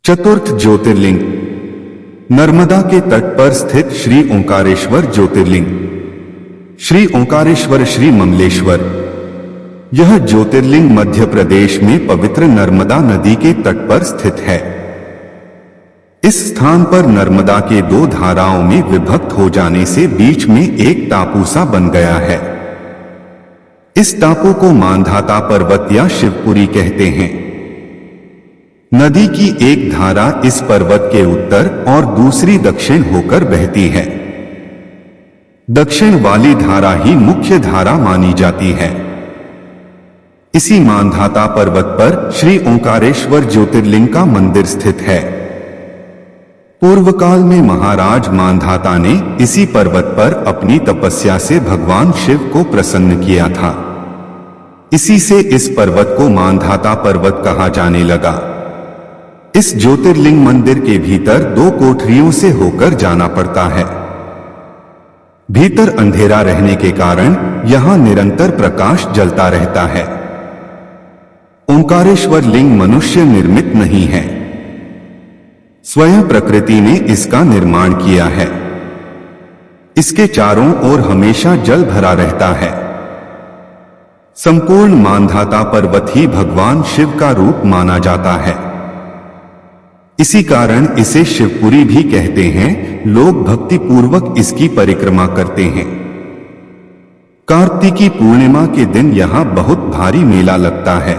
चतुर्थ ज्योतिर्लिंग नर्मदा के तट पर स्थित श्री ओंकारेश्वर ज्योतिर्लिंग। श्री ओंकारेश्वर श्री ममलेश्वर यह ज्योतिर्लिंग मध्य प्रदेश में पवित्र नर्मदा नदी के तट पर स्थित है। इस स्थान पर नर्मदा के दो धाराओं में विभक्त हो जाने से बीच में एक टापू सा बन गया है। इस टापू को मांधाता पर्वत या शिवपुरी कहते हैं। नदी की एक धारा इस पर्वत के उत्तर और दूसरी दक्षिण होकर बहती है। दक्षिण वाली धारा ही मुख्य धारा मानी जाती है। इसी मांधाता पर्वत पर श्री ओंकारेश्वर ज्योतिर्लिंग का मंदिर स्थित है। पूर्व काल में महाराज मांधाता ने इसी पर्वत पर अपनी तपस्या से भगवान शिव को प्रसन्न किया था। इसी से इस पर्वत को मांधाता पर्वत कहा जाने लगा। इस ज्योतिर्लिंग मंदिर के भीतर दो कोठरियों से होकर जाना पड़ता है। भीतर अंधेरा रहने के कारण यहां निरंतर प्रकाश जलता रहता है। ओंकारेश्वर लिंग मनुष्य निर्मित नहीं है, स्वयं प्रकृति ने इसका निर्माण किया है। इसके चारों ओर हमेशा जल भरा रहता है। संपूर्ण मांधाता पर्वत ही भगवान शिव का रूप माना जाता है। इसी कारण इसे शिवपुरी भी कहते हैं। लोग भक्ति पूर्वक इसकी परिक्रमा करते हैं। कार्तिकी पूर्णिमा के दिन यहां बहुत भारी मेला लगता है।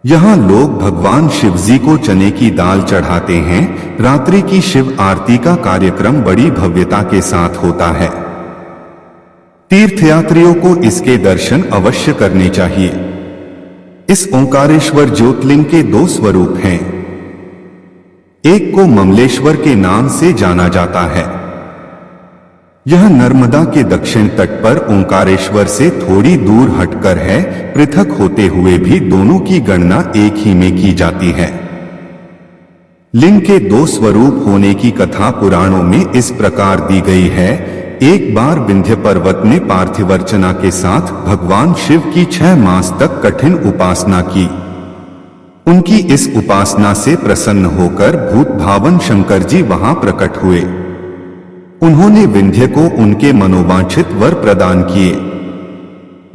यहां लोग भगवान शिवजी को चने की दाल चढ़ाते हैं। रात्रि की शिव आरती का कार्यक्रम बड़ी भव्यता के साथ होता है। तीर्थयात्रियों को इसके दर्शन अवश्य करने चाहिए। इस ओंकारेश्वर ज्योतिर्लिंग के दो स्वरूप हैं। एक को ममलेश्वर के नाम से जाना जाता है। यह नर्मदा के दक्षिण तट पर ओंकारेश्वर से थोड़ी दूर हटकर है। पृथक होते हुए भी दोनों की गणना एक ही में की जाती है। लिंग के दो स्वरूप होने की कथा पुराणों में इस प्रकार दी गई है। एक बार विंध्य पर्वत ने पार्थिवर्चना के साथ भगवान शिव की 6 मास तक कठिन उपासना की। उनकी इस उपासना से प्रसन्न होकर भूत भावन शंकर जी वहां प्रकट हुए। उन्होंने विंध्य को उनके मनोवांछित वर प्रदान किए।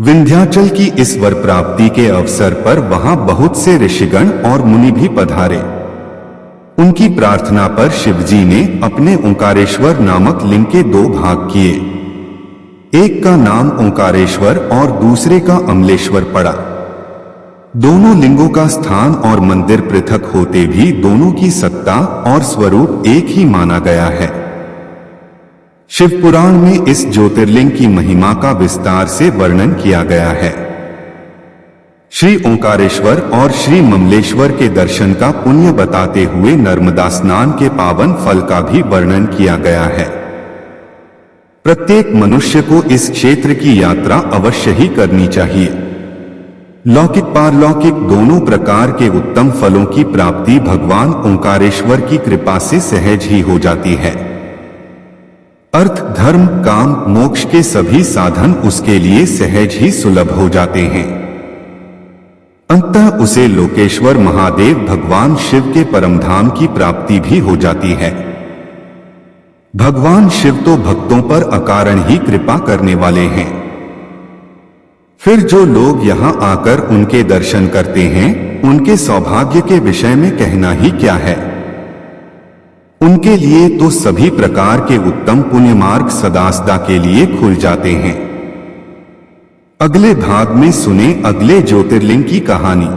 विंध्याचल की इस वर प्राप्ति के अवसर पर वहां बहुत से ऋषिगण और मुनि भी पधारे। उनकी प्रार्थना पर शिवजी ने अपने ओंकारेश्वर नामक लिंग के 2 भाग किए। एक का नाम ओंकारेश्वर और दूसरे का अमलेश्वर पड़ा। दोनों लिंगों का स्थान और मंदिर पृथक होते भी दोनों की सत्ता और स्वरूप एक ही माना गया है। शिव पुराण में इस ज्योतिर्लिंग की महिमा का विस्तार से वर्णन किया गया है। श्री ओंकारेश्वर और श्री ममलेश्वर के दर्शन का पुण्य बताते हुए नर्मदा स्नान के पावन फल का भी वर्णन किया गया है। प्रत्येक मनुष्य को इस क्षेत्र की यात्रा अवश्य ही करनी चाहिए। लौकिक पारलौकिक दोनों प्रकार के उत्तम फलों की प्राप्ति भगवान ओंकारेश्वर की कृपा से सहज ही हो जाती है। अर्थ, धर्म, काम, मोक्ष के सभी साधन उसके लिए सहज ही सुलभ हो जाते हैं। अंततः उसे लोकेश्वर महादेव भगवान शिव के परमधाम की प्राप्ति भी हो जाती है। भगवान शिव तो भक्तों पर अकारण ही कृपा करने वाले हैं। फिर जो लोग यहाँ आकर उनके दर्शन करते हैं, उनके सौभाग्य के विषय में कहना ही क्या है। उनके लिए तो सभी प्रकार के उत्तम पुण्य मार्ग सदा के लिए खुल जाते हैं। अगले भाग में सुने अगले ज्योतिर्लिंग की कहानी।